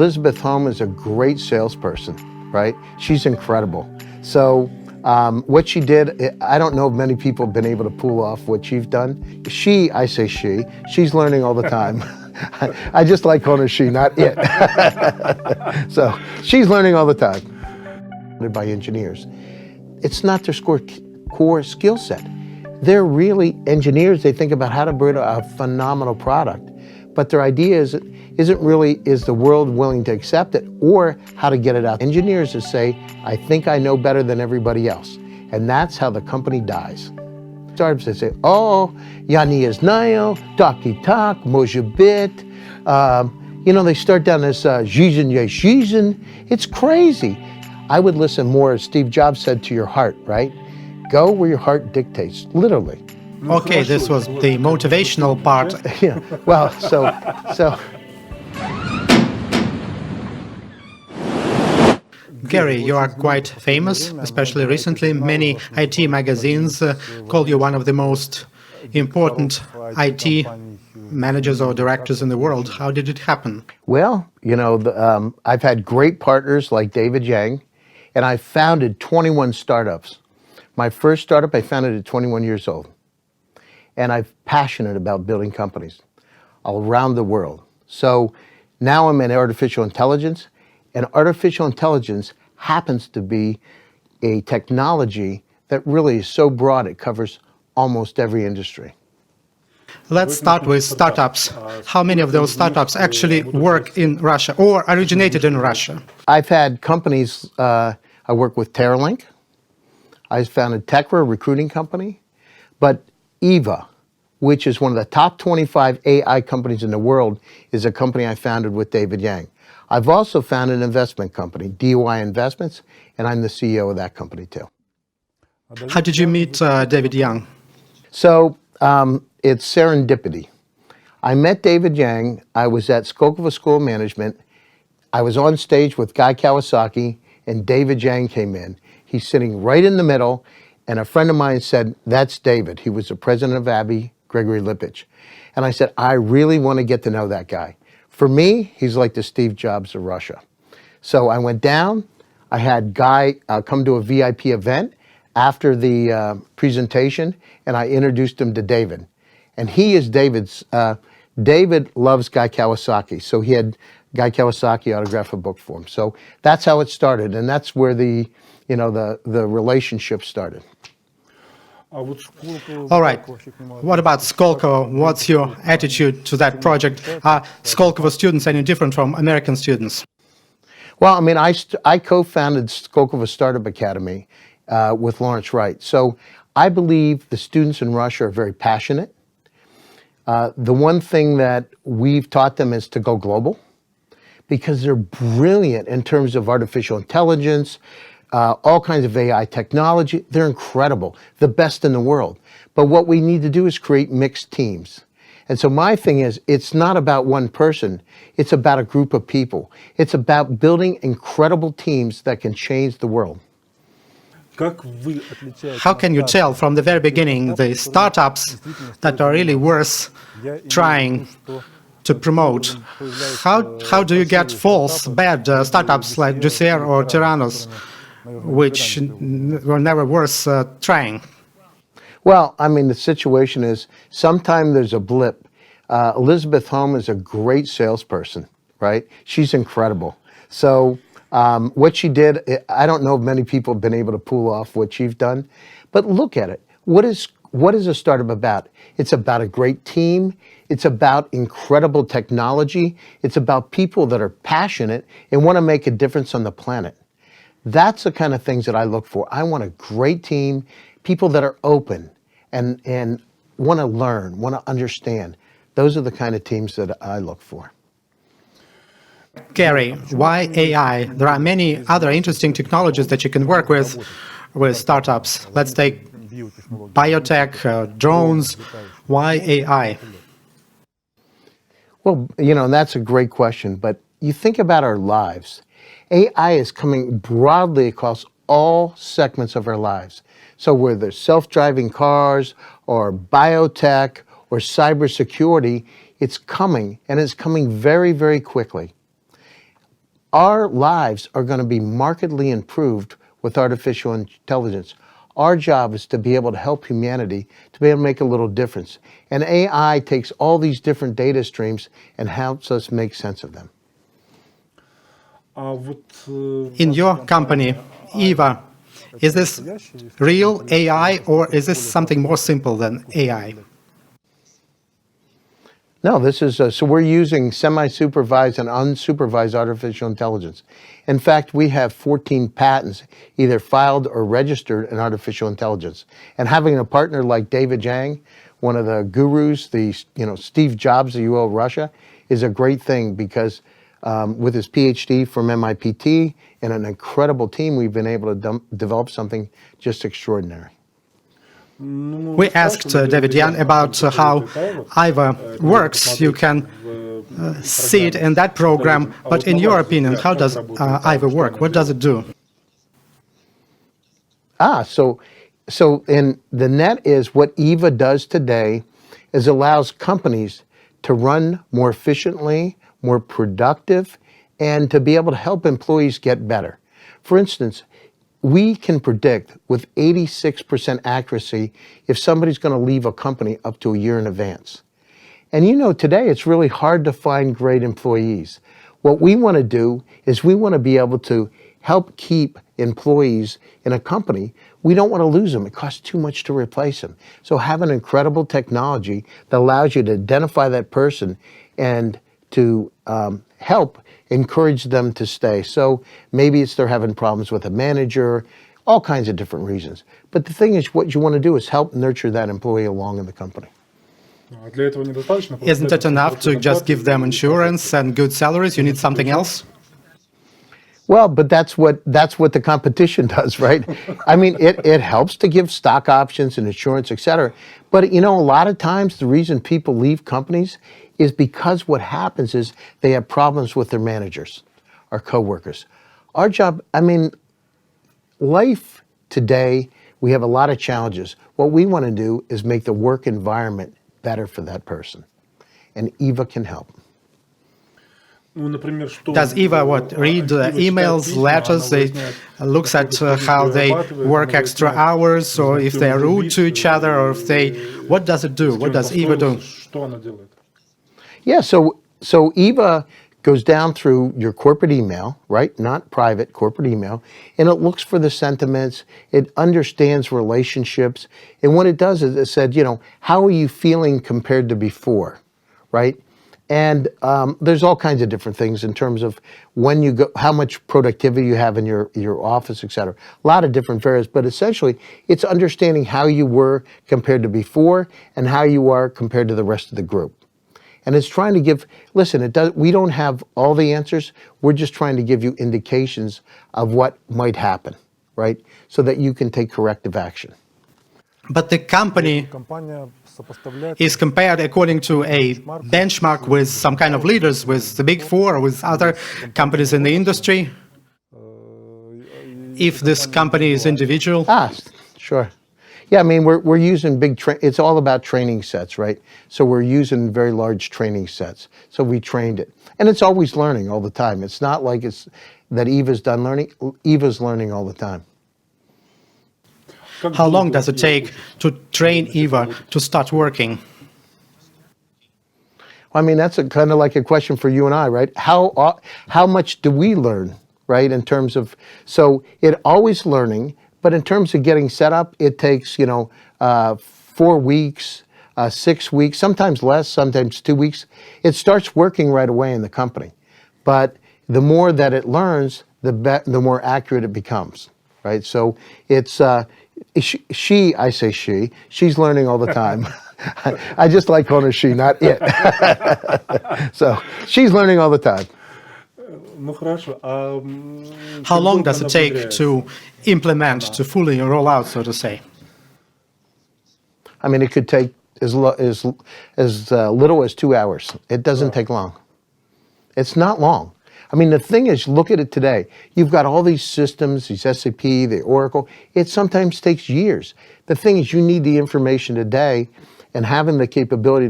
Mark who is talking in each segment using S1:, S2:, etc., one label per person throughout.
S1: Elizabeth Holm is a great salesperson, right? She's incredible. So what she did, I don't know if many people have been able to pull off what she's done. I say she's learning all the time. I just like calling her she, not it. So she's learning all the time. By engineers. It's not their core skill set. They're really engineers. They think about how to build a phenomenal product. But their idea isn't really, is the world willing to accept it or how to get it out. Engineers that say, I think I know better than everybody else. And that's how the company dies. Startups that say, oh, ja nie znają, taki tak, może być. They start down this жизнь. It's crazy. I would listen more, as Steve Jobs said, to your heart, right? Go where your heart dictates, literally.
S2: Okay, this was the motivational part.
S1: Yeah, well, so.
S2: Gary, you are quite famous, especially recently. Many IT magazines call you one of the most important IT managers or directors in the world. How did it happen?
S1: Well, I've had great partners like David Yang, and I founded 21 startups. My first startup I founded at 21 years old. And I'm passionate about building companies all around the world. So now I'm in artificial intelligence, and artificial intelligence happens to be a technology that really is so broad it covers almost every industry.
S2: Let's start with startups. How many of those startups actually work in Russia or originated in Russia?
S1: I've had companies, I work with Terralink. I founded Tekra, a recruiting company. But Yva, which is one of the top 25 AI companies in the world, is a company I founded with David Yang. I've also founded an investment company, DOI Investments, and I'm the CEO of that company too.
S2: How did you meet David Yang?
S1: So it's serendipity. I met David Yang. I was at Skolkovo School of Management. I was on stage with Guy Kawasaki, and David Yang came in. He's sitting right in the middle, and a friend of mine said, that's David. He was the president of Abbey, Gregory Lipich. And I said, I really want to get to know that guy. For me, he's like the Steve Jobs of Russia. So I went down. I had Guy come to a VIP event after the presentation, and I introduced him to David. And he is David's, David loves Guy Kawasaki, so he had Guy Kawasaki autograph a book for him. So that's how it started, and that's where the relationship started.
S2: All right. What about Skolkovo? What's your attitude to that project? Are Skolkovo students any different from American students?
S1: Well, I mean, I co-founded Skolkovo Startup Academy with Lawrence Wright. So I believe the students in Russia are very passionate. The one thing that we've taught them is to go global, because they're brilliant in terms of artificial intelligence, all kinds of AI technology. They're incredible, the best in the world. But what we need to do is create mixed teams. And so my thing is, it's not about one person, it's about a group of people. It's about building incredible teams that can change the world.
S2: How can you tell from the very beginning the startups that are really worth trying to promote? How do you get false, bad startups like Jussier or Tyrannos, which were never worth trying?
S1: Well, I mean, the situation is, sometimes there's a blip. Elizabeth Holm is a great salesperson, right? She's incredible. So what she did, I don't know if many people have been able to pull off what she's done, but look at it. What is a startup about? It's about a great team. It's about incredible technology. It's about people that are passionate and want to make a difference on the planet. That's the kind of things that I look for. I want a great team, people that are open and want to learn, want to understand. Those are the kind of teams that I look for.
S2: Gary, why AI? There are many other interesting technologies that you can work with startups. Let's take biotech, drones. Why AI?
S1: Well, that's a great question, but you think about our lives. AI is coming broadly across all segments of our lives. So whether self-driving cars or biotech or cybersecurity, it's coming, and it's coming very, very quickly. our lives are going to be markedly improved with artificial intelligence. Our job is to be able to help humanity, to be able to make a little difference. And AI takes all these different data streams and helps us make sense of them.
S2: In your company, Yva, is this real AI or is this something more simple than AI?
S1: No, this is, so we're using semi-supervised and unsupervised artificial intelligence. In fact, we have 14 patents either filed or registered in artificial intelligence. And having a partner like David Yang, one of the gurus, Steve Jobs, the UO Russia, is a great thing because with his PhD from MIT and an incredible team, we've been able to develop something just extraordinary.
S2: We asked David Yang about how Yva works. You can see it in that program, but in your opinion, how does Yva work? What does it do?
S1: So in the net is what Yva does today is allows companies to run more efficiently, more productive, and to be able to help employees get better. For instance, we can predict with 86% accuracy if somebody's going to leave a company up to a year in advance. And today it's really hard to find great employees. What we want to do is we want to be able to help keep employees in a company. We don't want to lose them. It costs too much to replace them. So have an incredible technology that allows you to identify that person and to help encourage them to stay. So maybe it's they're having problems with a manager, all kinds of different reasons. But the thing is, what you want to do is help nurture that employee along in the company.
S2: Isn't it enough to just give them insurance and good salaries? You need something else?
S1: Well, but that's what the competition does, right? I mean, it helps to give stock options and insurance, et cetera. But, a lot of times the reason people leave companies is because what happens is they have problems with their managers or coworkers. Our job, life today, we have a lot of challenges. What we want to do is make the work environment better for that person. And Yva can help.
S2: Does Yva read emails, letters? They looks at how they work extra hours, or if they are rude to each other, or if they. What does it do? What does Yva do?
S1: Yeah, so Yva goes down through your corporate email, right? Not private, corporate email, and it looks for the sentiments. It understands relationships, and what it does is it said, how are you feeling compared to before, right? And there's all kinds of different things in terms of when you go, how much productivity you have in your office, et cetera. A lot of different variables, but essentially it's understanding how you were compared to before and how you are compared to the rest of the group. And it's trying to give, listen, we don't have all the answers. We're just trying to give you indications of what might happen, right? So that you can take corrective action.
S2: But the company is compared according to a benchmark with some kind of leaders, with the Big Four or with other companies in the industry. If this company is individual.
S1: Sure. Yeah, we're using it's all about training sets, right? So we're using very large training sets. So we trained it. And it's always learning all the time. It's not like it's that Yva's done learning. Yva's learning all the time.
S2: How long does it take to train Yva to start working?
S1: That's kind of like a question for you and I, right? How much do we learn, right? In terms of, so it always learning, but in terms of getting set up, it takes, 4 weeks, 6 weeks, sometimes less, sometimes 2 weeks. It starts working right away in the company. But the more that it learns, the more accurate it becomes, right? So it's, she's learning all the time. I just like calling her she, not it. So she's learning all the time.
S2: How long does it take to implement, to fully roll out, so to say?
S1: It could take as little as 2 hours. It doesn't take long. It's not long. The thing is, look at it today. You've got all these systems, these SAP, the Oracle. It sometimes takes years. The thing is, you need the information today, and having the capability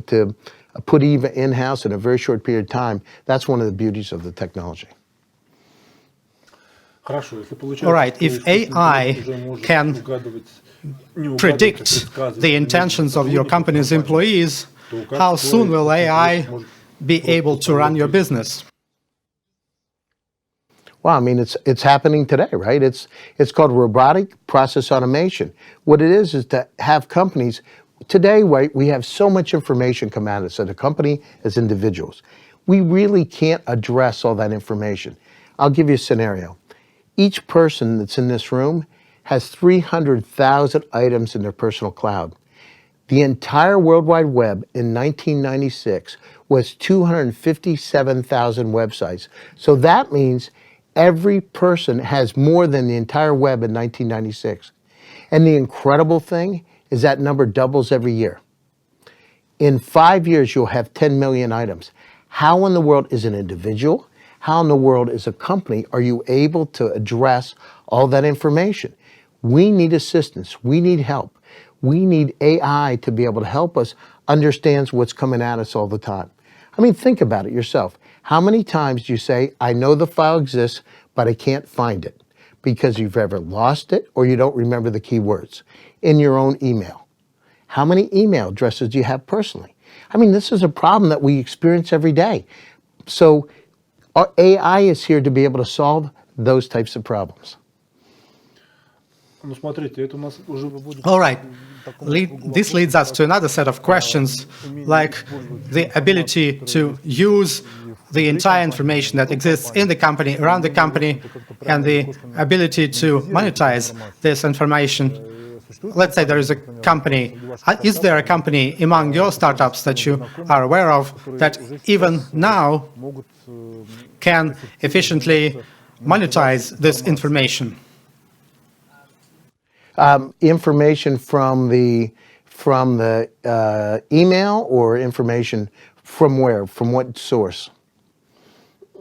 S1: to put Yva in-house in a very short period of time, that's one of the beauties of the technology.
S2: All right, if AI can predict the intentions of your company's employees, how soon will AI be able to run your business?
S1: Well, I mean, it's happening today, right? It's called robotic process automation. What it is to have companies today, right? We have so much information come at us as a company, as individuals. We really can't address all that information. I'll give you a scenario. Each person that's in this room has 300,000 items in their personal cloud. The entire World Wide Web in 1996 was 257,000 websites. So that means every person has more than the entire web in 1996. And the incredible thing is that number doubles every year. In 5 years, you'll have 10 million items. How in the world is an individual? How in the world is a company are you able to address all that information? We need assistance. We need help. We need AI to be able to help us understand what's coming at us all the time. I mean, think about it yourself. How many times do you say, I know the file exists, but I can't find it because you've ever lost it or you don't remember the keywords in your own email? How many email addresses do you have personally? I mean, this is a problem that we experience every day. So our AI is here to be able to solve those types of problems.
S2: All right. This leads us to another set of questions, like the ability to use the entire information that exists in the company, around the company, and the ability to monetize this information. Let's say there is a company. Is there a company among your startups that you are aware of that even now can efficiently monetize this information?
S1: Information from the email, or information from where? From what source?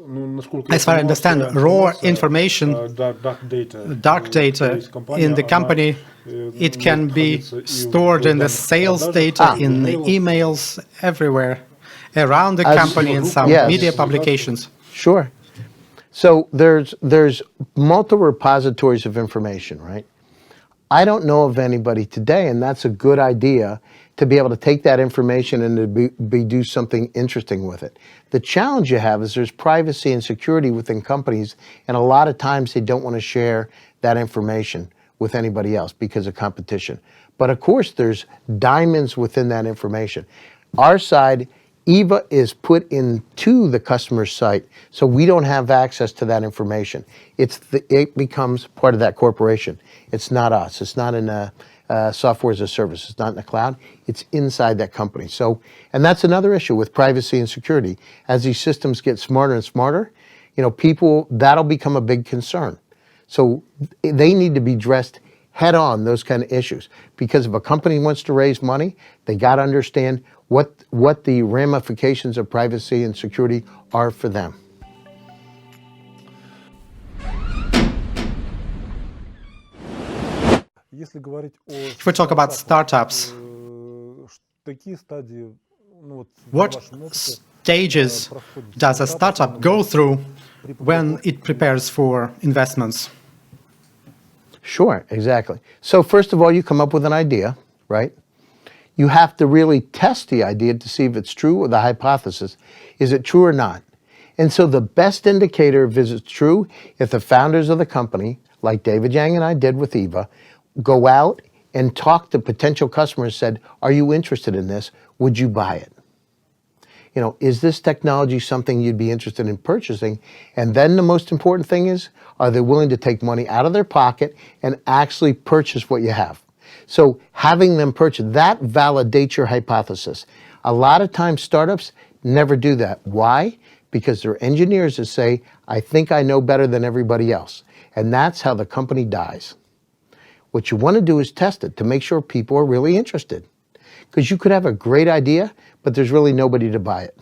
S2: As far as I understand, raw information, dark data in the company, it can be stored in the sales data, in the emails, everywhere, around the company, in some media publications.
S1: Sure. So there's multiple repositories of information, right? I don't know of anybody today, and that's a good idea, to be able to take that information and to do something interesting with it. The challenge you have is there's privacy and security within companies, and a lot of times they don't want to share that information with anybody else because of competition. But of course, there's diamonds within that information. Our side, Yva is put into the customer's site, so we don't have access to that information. It becomes part of that corporation. It's not us. It's not in a software as a service. It's not in the cloud. It's inside that company. So, and that's another issue with privacy and security. As these systems get smarter and smarter, that'll become a big concern. So they need to be addressed head on, those kind of issues. Because if a company wants to raise money, they got to understand what the ramifications of privacy and security are for them.
S2: If we talk about startups, what stages does a startup go through when it prepares for investments?
S1: Sure, exactly. So first of all, you come up with an idea, right? You have to really test the idea to see if it's true, or the hypothesis. Is it true or not? And so the best indicator if it's true, if the founders of the company, like David Yang and I did with Yva, go out and talk to potential customers, said, are you interested in this? Would you buy it? Is this technology something you'd be interested in purchasing? And then the most important thing is, are they willing to take money out of their pocket and actually purchase what you have? So having them purchase, that validates your hypothesis. A lot of times startups never do that. Why? Because they're engineers that say, I think I know better than everybody else. And that's how the company dies. What you want to do is test it to make sure people are really interested. Because you could have a great idea, but there's really nobody to buy it.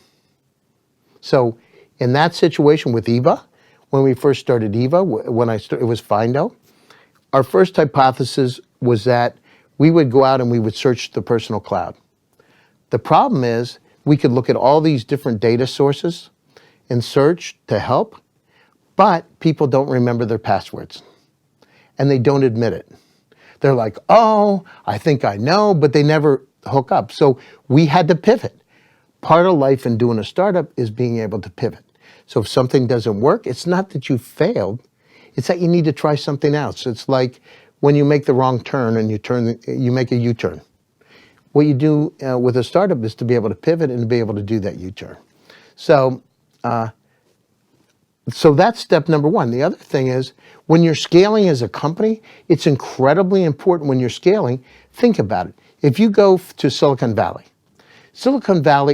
S1: So in that situation with Yva, when we first started Yva, it was Findo, our first hypothesis was that we would go out and we would search the personal cloud. The problem is we could look at all these different data sources and search to help, But people don't remember their passwords, and they don't admit it. They're like, oh, I think I know, but they never hook up. So we had to pivot. Part of life in doing a startup is being able to pivot. So if something doesn't work, it's not that you failed, it's that you need to try something else. It's like when you make the wrong turn and you make a U-turn. What you do with a startup is to be able to pivot and to be able to do that U-turn. So that's step number one. The other thing is, when you're scaling as a company, it's incredibly important when you're scaling. Think about it. If you go to Silicon Valley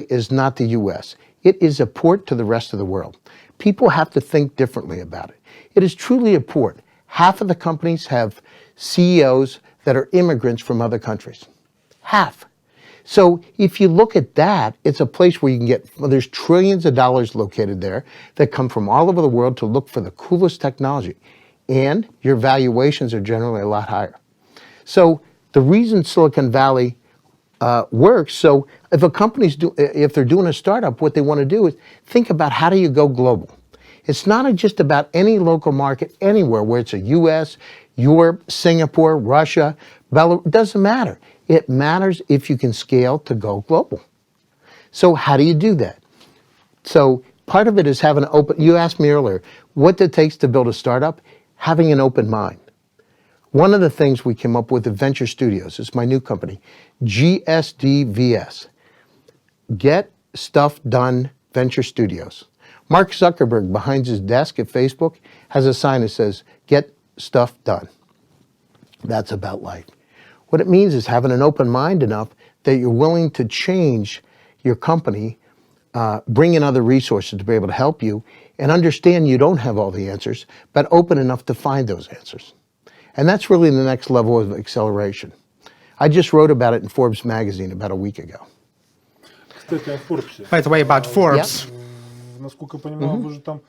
S1: is not the US. It is a port to the rest of the world. People have to think differently about it. It is truly a port. Half of the companies have CEOs that are immigrants from other countries. Half. So if you look at that, it's a place where you can get, well, there's trillions of dollars located there that come from all over the world to look for the coolest technology. And your valuations are generally a lot higher. So the reason Silicon Valley works, so if if they're doing a startup, what they want to do is think about how do you go global. It's not just about any local market anywhere, where it's a US, Europe, Singapore, Russia, Belarus, it doesn't matter. It matters if you can scale to go global. So how do you do that? So part of it is having an open, you asked me earlier, what it takes to build a startup? Having an open mind. One of the things we came up with at Venture Studios, it's my new company, GSDVS, Get Stuff Done Venture Studios. Mark Zuckerberg, behind his desk at Facebook, has a sign that says, Get Stuff Done. That's about life. What it means is having an open mind enough that you're willing to change your company, bring in other resources to be able to help you, and understand you don't have all the answers, but open enough to find those answers. And that's really the next level of acceleration. I just wrote about it in Forbes magazine about a week ago.
S2: By the way, about Forbes,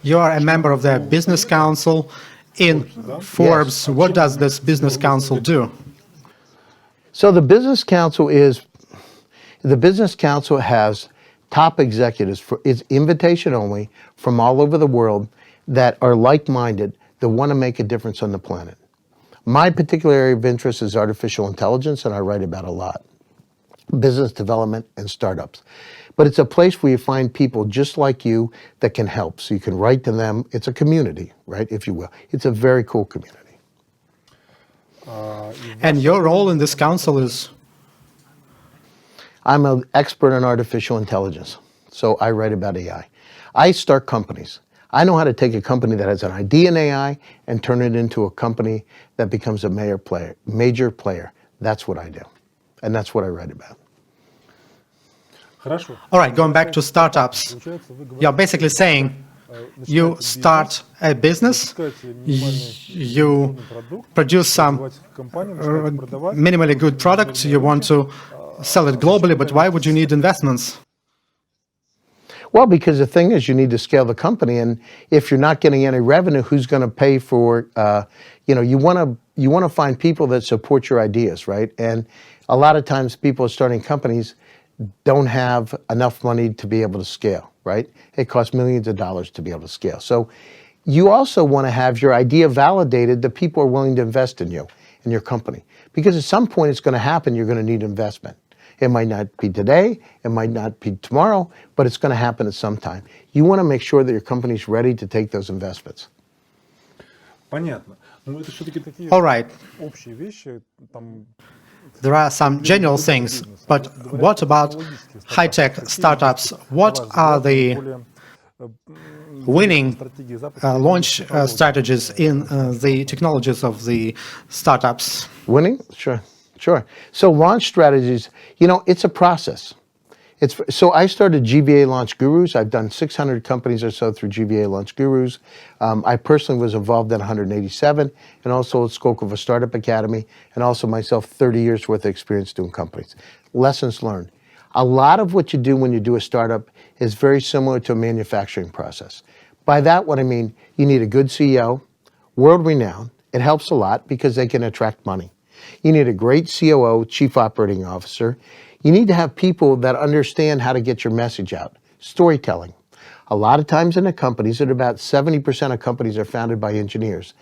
S2: you are a member of the Business Council. In Forbes, what does this Business Council do?
S1: So the Business Council has top executives, it's invitation only, from all over the world that are like-minded, that want to make a difference on the planet. My particular area of interest is artificial intelligence, and I write about a lot. Business development and startups. But it's a place where you find people just like you that can help. So you can write to them. It's a community, right, if you will. It's a very cool community.
S2: And your role in this council is?
S1: I'm an expert in artificial intelligence, so I write about AI. I start companies. I know how to take a company that has an idea in AI and turn it into a company that becomes a major player. That's what I do, and that's what I write about.
S2: All right, going back to startups, you're basically saying you start a business, you produce some minimally good product, you want to sell it globally, but why would you need investments?
S1: Well, because the thing is, you need to scale the company, and if you're not getting any revenue, who's going to pay for, you want to find people that support your ideas, right? And a lot of times people starting companies don't have enough money to be able to scale, right? It costs millions of dollars to be able to scale. So you also want to have your idea validated that people are willing to invest in you, in your company. Because at some point it's going to happen, you're going to need investment. It might not be today, it might not be tomorrow, but it's going to happen at some time. You want to make sure that your company is ready to take those investments.
S2: All right. There are some general things, but what about high-tech startups? What are the winning launch strategies in the technologies of the startups?
S1: Winning? Sure. So launch strategies, it's a process. So I started GVA Launch Gurus. I've done 600 companies or so through GVA Launch Gurus. I personally was involved in 187, and also at Skolkovo Startup Academy, and also myself 30 years worth of experience doing companies. Lessons learned. A lot of what you do when you do a startup is very similar to a manufacturing process. By that, what I mean, you need a good CEO, world-renowned. It helps a lot because they can attract money. You need a great COO, Chief Operating Officer. You need to have people that understand how to get your message out. Storytelling. A lot of times in the companies, that about 70% of companies are founded by engineers.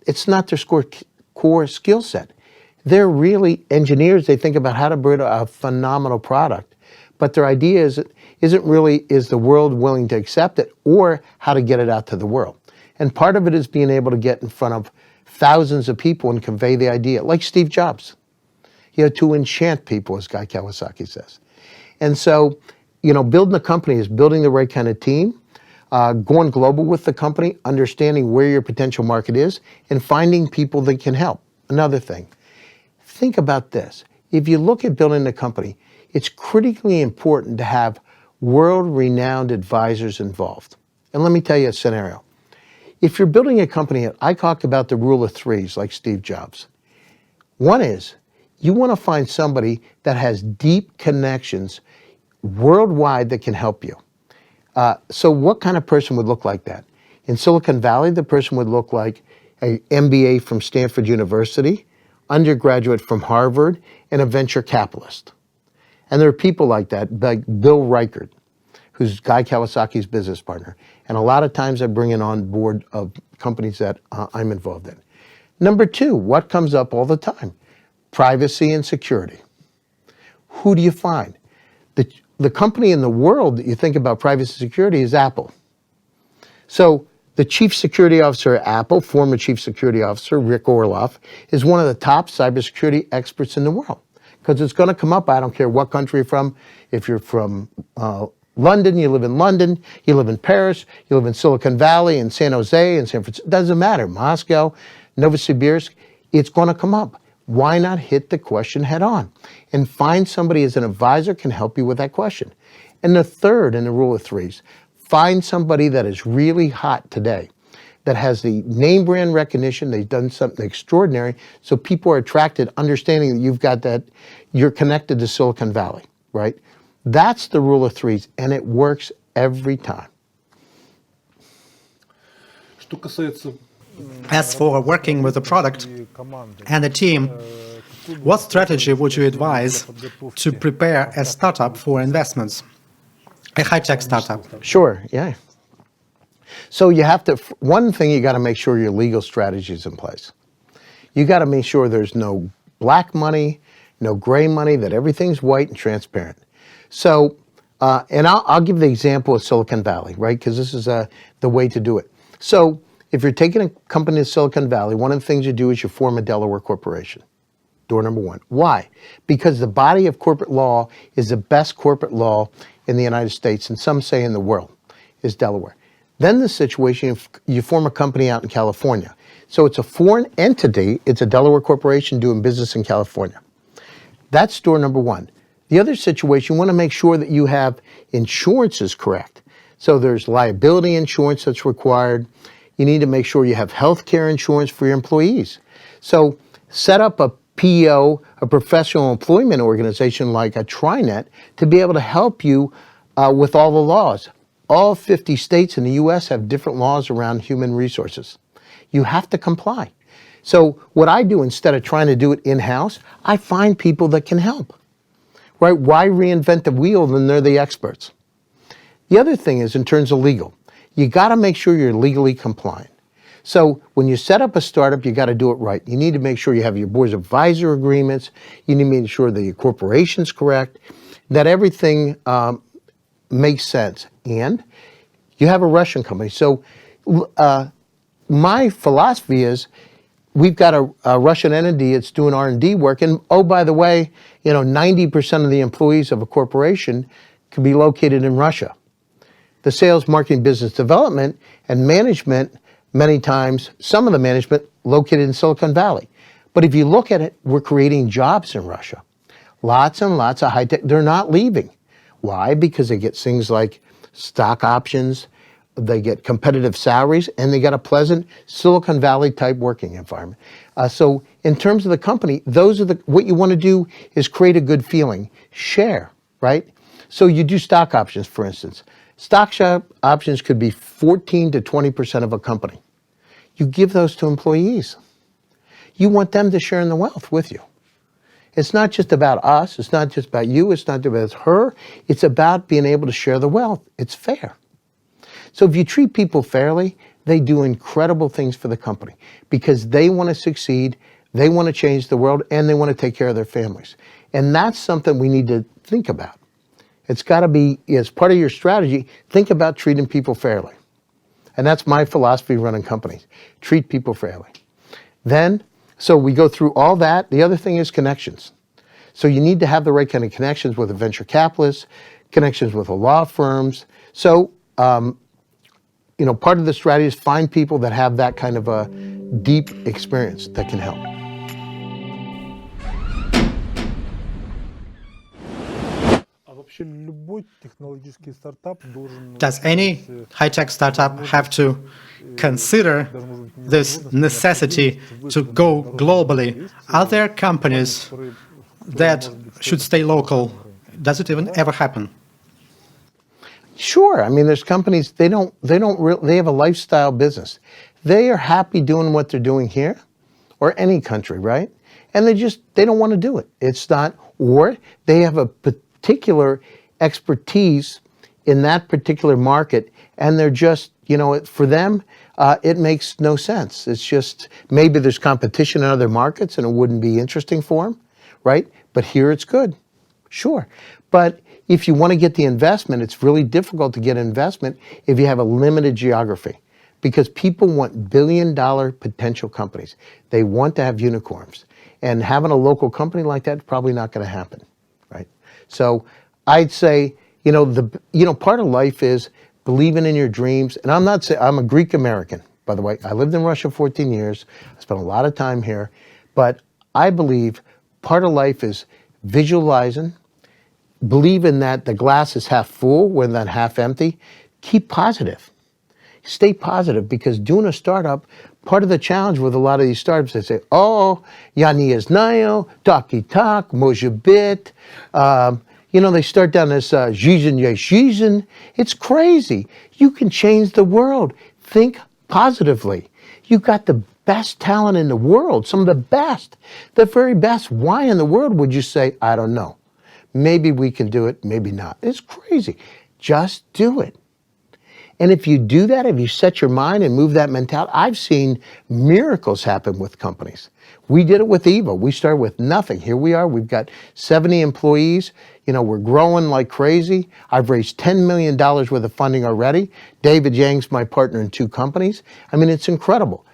S1: It's not their core skill set. They're really engineers. They think about how to build a phenomenal product. But their idea isn't really, is the world willing to accept it, or how to get it out to the world. And part of it is being able to get in front of thousands of people and convey the idea, like Steve Jobs. To enchant people, as Guy Kawasaki says. And so, building a company is building the right kind of team, going global with the company, understanding where your potential market is, and finding people that can help. Another thing, think about this. If you look at building a company, it's critically important to have world-renowned advisors involved. And let me tell you a scenario. If you're building a company, I talk about the rule of threes, like Steve Jobs. One is, you want to find somebody that has deep connections worldwide that can help you. So what kind of person would look like that? In Silicon Valley, the person would look like an MBA from Stanford University, undergraduate from Harvard, and a venture capitalist. And there are people like that, like Bill Reichert, who's Guy Kawasaki's business partner. And a lot of times I bring it on board of companies that I'm involved in. Number two, what comes up all the time? Privacy and security. Who do you find? The company in the world that you think about privacy and security is Apple. So the chief security officer at Apple, former chief security officer, Rick Orloff, is one of the top cybersecurity experts in the world. Because it's going to come up, I don't care what country you're from. If you're from London, you live in London, you live in Paris, you live in Silicon Valley, in San Jose, in San Francisco, it doesn't matter, Moscow, Novosibirsk, it's going to come up. Why not hit the question head on and find somebody as an advisor can help you with that question? And the third in the rule of threes, find somebody that is really hot today, that has the name brand recognition, they've done something extraordinary, so people are attracted, understanding that you've got that, you're connected to Silicon Valley, right? That's the rule of threes, and it works every time.
S2: As for working with the product and the team, what strategy would you advise to prepare a startup for investments, a high-tech startup?
S1: Sure, yeah. So you have to, one thing, you got to make sure your legal strategy is in place. You got to make sure there's no black money, no gray money, that everything's white and transparent. So, and I'll give the example of Silicon Valley, right? Because this is the way to do it. So if you're taking a company to Silicon Valley, one of the things you do is you form a Delaware corporation. Door number one. Why? Because the body of corporate law is the best corporate law in the United States, and some say in the world, is Delaware. Then the situation, you form a company out in California. So it's a foreign entity, it's a Delaware corporation doing business in California. That's door number one. The other situation, you want to make sure that you have insurances correct. So there's liability insurance that's required. You need to make sure you have health care insurance for your employees. So set up a PEO, a professional employment organization like a TriNet, to be able to help you with all the laws. All 50 states in the US have different laws around human resources. You have to comply. So what I do, instead of trying to do it in-house, I find people that can help. Right? Why reinvent the wheel when they're the experts? The other thing is, in terms of legal, you got to make sure you're legally compliant. So when you set up a startup, you got to do it right. You need to make sure you have your board of advisor agreements. You need to make sure that your corporation's correct, that everything makes sense. And you have a Russian company. So my philosophy is, we've got a Russian entity that's doing R&D work. And oh, by the way, 90% of the employees of a corporation can be located in Russia. The sales, marketing, business development, and management, many times, some of the management located in Silicon Valley. But if you look at it, we're creating jobs in Russia. Lots and lots of high tech, they're not leaving. Why? Because they get things like stock options, they get competitive salaries, and they got a pleasant Silicon Valley type working environment. So in terms of the company, what you want to do is create a good feeling. Share, right? So you do stock options, for instance. Stock options could be 14 to 20% of a company. You give those to employees. You want them to share in the wealth with you. It's not just about us. It's not just about you. It's not just about her. It's about being able to share the wealth. It's fair. So if you treat people fairly, they do incredible things for the company because they want to succeed, they want to change the world, and they want to take care of their families. And that's something we need to think about. It's got to be, as part of your strategy, think about treating people fairly. And that's my philosophy running companies. Treat people fairly. Then, so we go through all that. The other thing is connections. So you need to have the right kind of connections with a venture capitalist, connections with the law firms. So, part of the strategy is find people that have that kind of a deep experience that can help.
S2: Does any high-tech startup have to consider this necessity to go globally? Are there companies that should stay local? Does it even ever happen?
S1: Sure. I mean, there's companies, they have a lifestyle business. They are happy doing what they're doing here or any country, right? And they don't want to do it. It's not, or they have a particular expertise in that particular market, and they're just, for them, it makes no sense. It's just, maybe there's competition in other markets and it wouldn't be interesting for them, right? But here it's good, sure. But if you want to get the investment, it's really difficult to get investment if you have a limited geography, because people want billion-dollar potential companies. They want to have unicorns. And having a local company like that is probably not going to happen, right? So I'd say, part of life is believing in your dreams. And I'm not saying, I'm a Greek American, by the way. I lived in Russia 14 years. I spent a lot of time here. But I believe part of life is visualizing, believing that the glass is half full when not half empty. Keep positive. Stay positive, because doing a startup, part of the challenge with a lot of these startups, they say, oh, ja nie znają, taki tak, może być. They start down this season. It's crazy. You can change the world. Think positively. You've got the best talent in the world, some of the best, the very best. Why in the world would you say, I don't know? Maybe we can do it, maybe not. It's crazy. Just do it. And if you do that, if you set your mind and move that mentality, I've seen miracles happen with companies. We did it with Yva. We started with nothing. Here we are. We've got 70 employees. We're growing like crazy. I've raised $10 million worth of funding already. David Yang's my partner in 2 companies. I mean, it's incredible.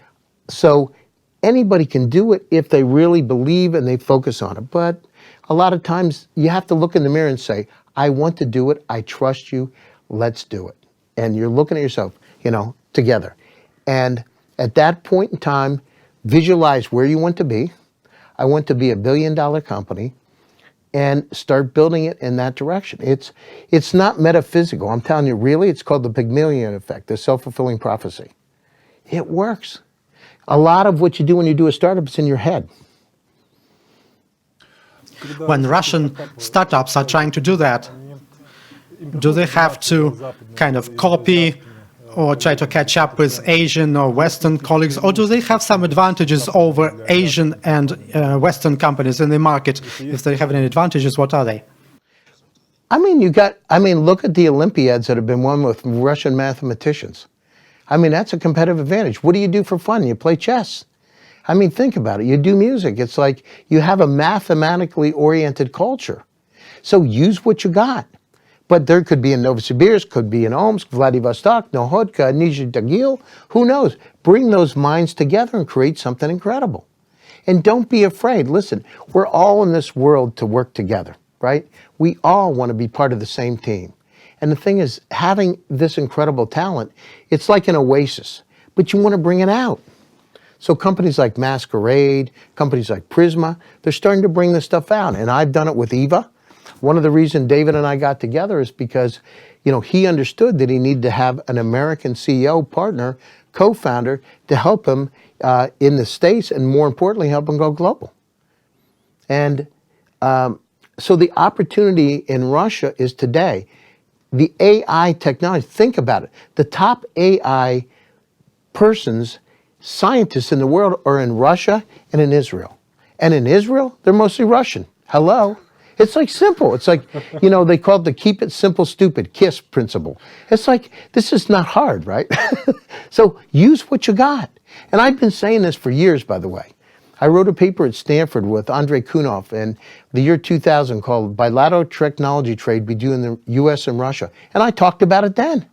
S1: So anybody can do it if they really believe and they focus on it. But a lot of times you have to look in the mirror and say, I want to do it. I trust you. Let's do it. And you're looking at yourself, together. And at that point in time, visualize where you want to be. I want to be a billion-dollar company, and start building it in that direction. It's not metaphysical. I'm telling you, really, it's called the Pygmalion effect, the self-fulfilling prophecy. It works. A lot of what you do when you do a startup is in your head.
S2: When Russian startups are trying to do that, do they have to kind of copy or try to catch up with Asian or Western colleagues, or do they have some advantages over Asian and Western companies in the market? If they have any advantages, what are they?
S1: Look at the Olympiads that have been won with Russian mathematicians. That's a competitive advantage. What do you do for fun? You play chess. Think about it. You do music. It's like you have a mathematically oriented culture. So use what you got. But there could be in Novosibirsk, could be in Omsk, Vladivostok, Nohotka, Nizhny Tagil. Who knows? Bring those minds together and create something incredible. And don't be afraid. Listen, we're all in this world to work together, right? We all want to be part of the same team. And the thing is, having this incredible talent, it's like an oasis, but you want to bring it out. So companies like Masquerade, companies like Prisma, they're starting to bring this stuff out. And I've done it with Yva. One of the reasons David and I got together is because, he understood that he needed to have an American CEO partner, co-founder, to help him in the States, and more importantly, help him go global. And so the opportunity in Russia is today. The AI technology, think about it. The top AI scientists in the world are in Russia and in Israel. And in Israel, they're mostly Russian. Hello. It's like simple. It's like, they call it the keep it simple, stupid, KISS principle. It's like, this is not hard, right? So use what you got. And I've been saying this for years, by the way. I wrote a paper at Stanford with Andrei Kunov in the year 2000 called Bilateral Technology Trade Between the U.S. and Russia. And I talked about it then.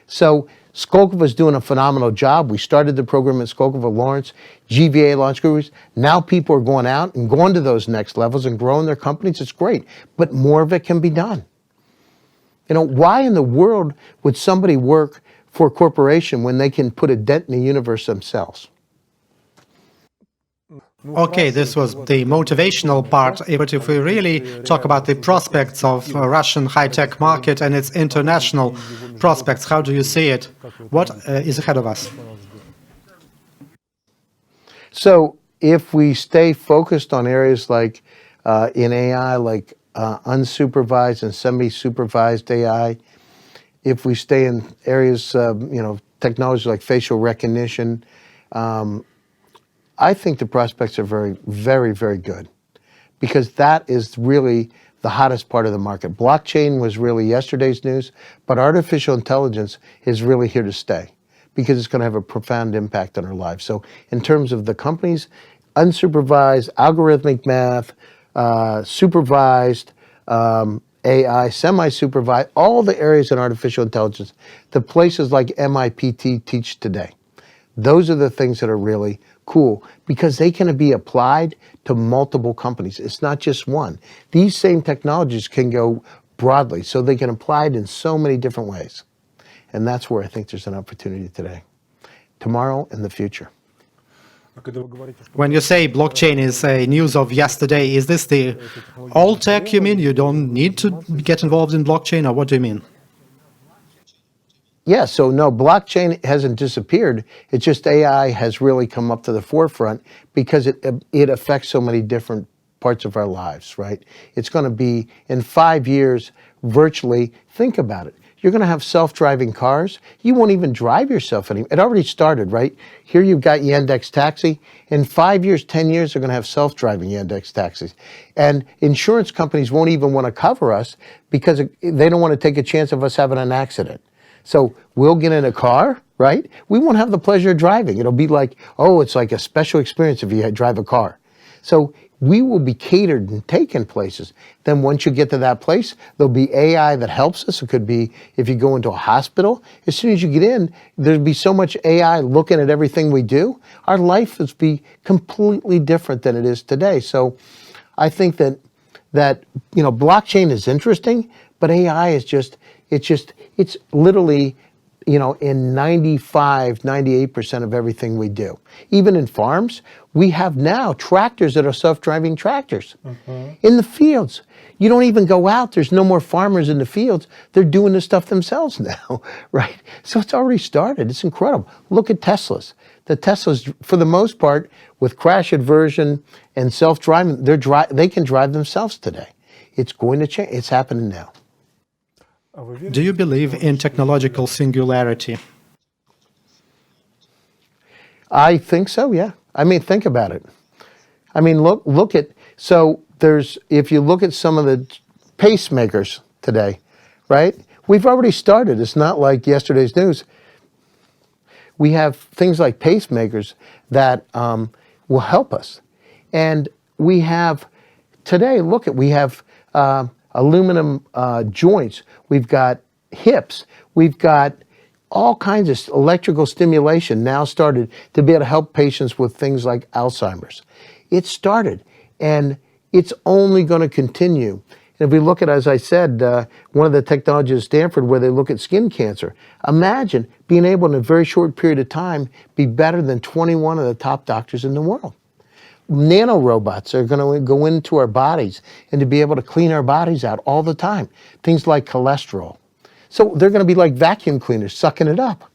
S1: So Skolkovo is doing a phenomenal job. We started the program at Skolkovo Lawrence, Yva.ai launch gurus. Now people are going out and going to those next levels and growing their companies. It's great, but more of it can be done. Why in the world would somebody work for a corporation when they can put a dent in the universe themselves?
S2: Okay, this was the motivational part, but if we really talk about the prospects of Russian high-tech market and its international prospects, how do you see it? What is ahead of us?
S1: So if we stay focused on areas like in AI, like unsupervised and semi-supervised AI, if we stay in areas, technology like facial recognition, I think the prospects are very, very, very good, because that is really the hottest part of the market. Blockchain was really yesterday's news, but artificial intelligence is really here to stay, because it's going to have a profound impact on our lives. So in terms of the companies, unsupervised, algorithmic math, supervised, AI, semi-supervised, all the areas in artificial intelligence, the places like MIT teach today. Those are the things that are really cool, because they can be applied to multiple companies. It's not just one. These same technologies can go broadly, so they can apply it in so many different ways. And that's where I think there's an opportunity today, tomorrow, and the future.
S2: When you say blockchain is a news of yesterday, is this the old tech you mean? You don't need to get involved in blockchain, or what do you mean?
S1: Yeah, so no, blockchain hasn't disappeared. It's just AI has really come up to the forefront because it affects so many different parts of our lives, right? It's going to be, in 5 years, virtually, think about it. You're going to have self-driving cars. You won't even drive yourself anymore. It already started, right? Here you've got Yandex Taxi. In 5 years, 10 years, they're going to have self-driving Yandex taxis. And insurance companies won't even want to cover us because they don't want to take a chance of us having an accident. So we'll get in a car, right? We won't have the pleasure of driving. It'll be like, oh, it's like a special experience if you drive a car. So we will be catered and taken places. Then once you get to that place, there'll be AI that helps us. It could be if you go into a hospital. As soon as you get in, there'll be so much AI looking at everything we do. Our life will be completely different than it is today. So I think that blockchain is interesting, but AI is it's literally, in 98% of everything we do. Even in farms, we have now tractors that are self-driving tractors. In the fields, you don't even go out. There's no more farmers in the fields. They're doing this stuff themselves now, right? So it's already started. It's incredible. Look at Teslas. The Teslas, for the most part, with crash aversion and self-driving, they can drive themselves today. It's going to change. It's happening now.
S2: Do you believe in technological singularity?
S1: I think so, yeah. I mean, think about it. I mean, look at, so if you look at some of the pacemakers today, right? We've already started. It's not like yesterday's news. We have things like pacemakers that will help us. And we have, today, we have aluminum joints. We've got hips. We've got all kinds of electrical stimulation now started to be able to help patients with things like Alzheimer's. It started, and it's only going to continue. And if we look at, as I said, one of the technologies at Stanford where they look at skin cancer, imagine being able in a very short period of time be better than 21 of the top doctors in the world. Nanorobots are going to go into our bodies and to be able to clean our bodies out all the time. Things like cholesterol. So they're going to be like vacuum cleaners sucking it up.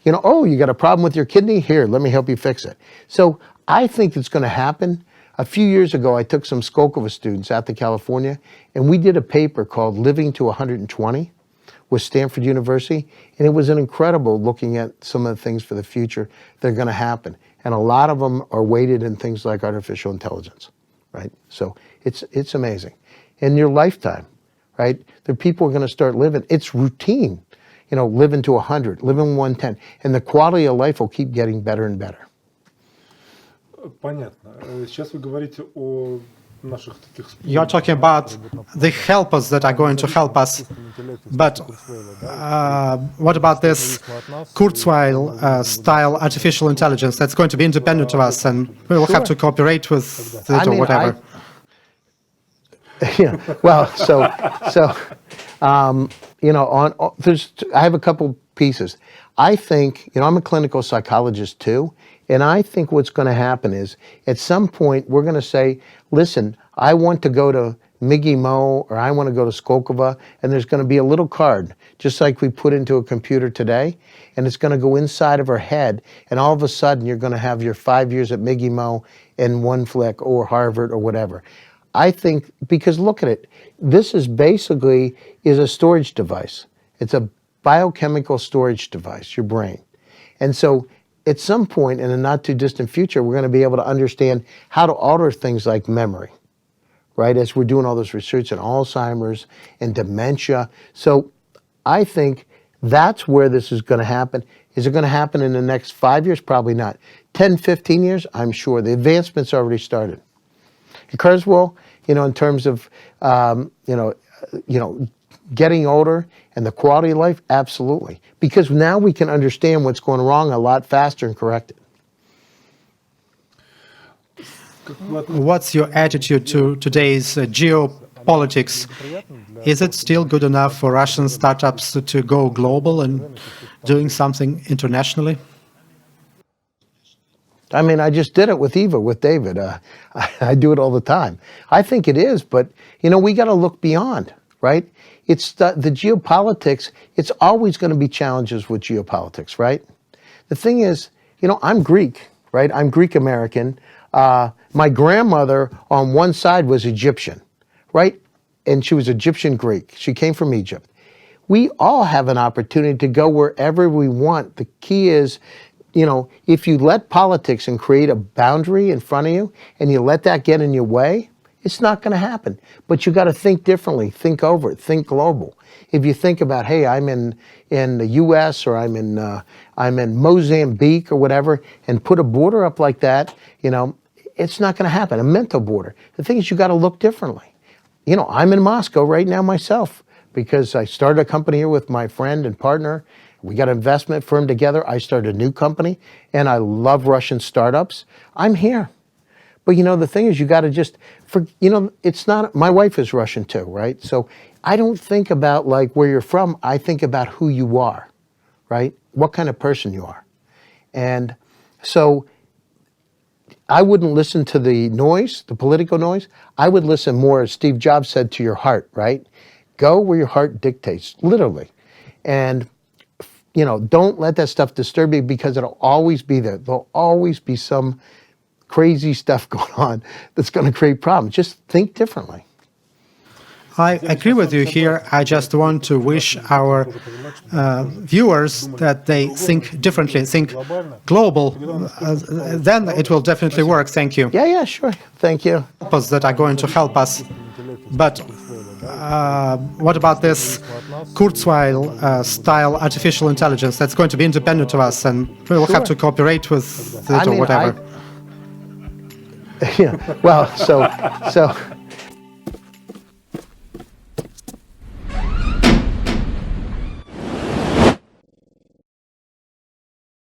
S1: Oh, you got a problem with your kidney? Here, let me help you fix it. So I think it's going to happen. A few years ago, I took some Skolkovo students out to California, and we did a paper called Living to 120 with Stanford University, and it was an incredible looking at some of the things for the future that are going to happen. And a lot of them are weighted in things like artificial intelligence, right? So it's amazing. in your lifetime, right? The people are going to start living. It's routine, living to 100, living 110, and the quality of life will keep getting better and better.
S3: Понятно. Сейчас вы говорите о наших таких...
S2: You're talking about the helpers that are going to help us, but what about this Kurzweil-style artificial intelligence that's going to be independent of us, and we will have to cooperate with it or whatever?
S1: Yeah. Well, I have a couple pieces. I think, I'm a clinical psychologist too, and I think what's going to happen is at some point we're going to say, listen, I want to go to Miggy Mo or I want to go to Skolkovo, and there's going to be a little card, just like we put into a computer today, and it's going to go inside of our head, and all of a sudden you're going to have your 5 years at Miggy Mo in one flick or Harvard or whatever. I think, because look at it, this is basically a storage device. It's a biochemical storage device, your brain. And so at some point in a not too distant future, we're going to be able to understand how to alter things like memory, right? As we're doing all this research on Alzheimer's and dementia. So I think that's where this is going to happen. Is it going to happen in the next 5 years? Probably not. 10, 15 years? I'm sure. The advancement's already started. In Kurzweil, in terms of, getting older and the quality of life, absolutely. Because now we can understand what's going wrong a lot faster and correct it.
S2: What's your attitude to today's geopolitics? Is it still good enough for Russian startups to go global and doing something internationally?
S1: I mean, I just did it with David. I do it all the time. I think it is, but, we got to look beyond, right? It's the geopolitics. It's always going to be challenges with geopolitics, right? The thing is, I'm Greek, right? I'm Greek-American. My grandmother on one side was Egyptian, right? And she was Egyptian-Greek. She came from Egypt. We all have an opportunity to go wherever we want. The key is, if you let politics and create a boundary in front of you and you let that get in your way, it's not going to happen. But you got to think differently, think over it, think global. If you think about, hey, I'm in the U.S. or I'm in Mozambique or whatever, and put a border up like that, it's not going to happen. A mental border. The thing is, you got to look differently. I'm in Moscow right now myself because I started a company here with my friend and partner. We got an investment firm together. I started a new company, and I love Russian startups. I'm here. But, the thing is, you got to just, it's not, my wife is Russian too, right? So I don't think about like where you're from. I think about who you are, right? What kind of person you are. And so I wouldn't listen to the noise, the political noise. I would listen more, as Steve Jobs said, to your heart, right? Go where your heart dictates, literally. And don't let that stuff disturb you because it'll always be there. There'll always be some crazy stuff going on that's going to create problems. Just think differently.
S2: I agree with you here. I just want to wish our viewers that they think differently, think global. Then it will definitely work. Thank you.
S1: Yeah, sure. Thank you.
S2: That are going to help us. But what about this Kurzweil-style artificial intelligence that's going to be independent of us, and we will have to cooperate with it or whatever?
S1: Yeah. Well, so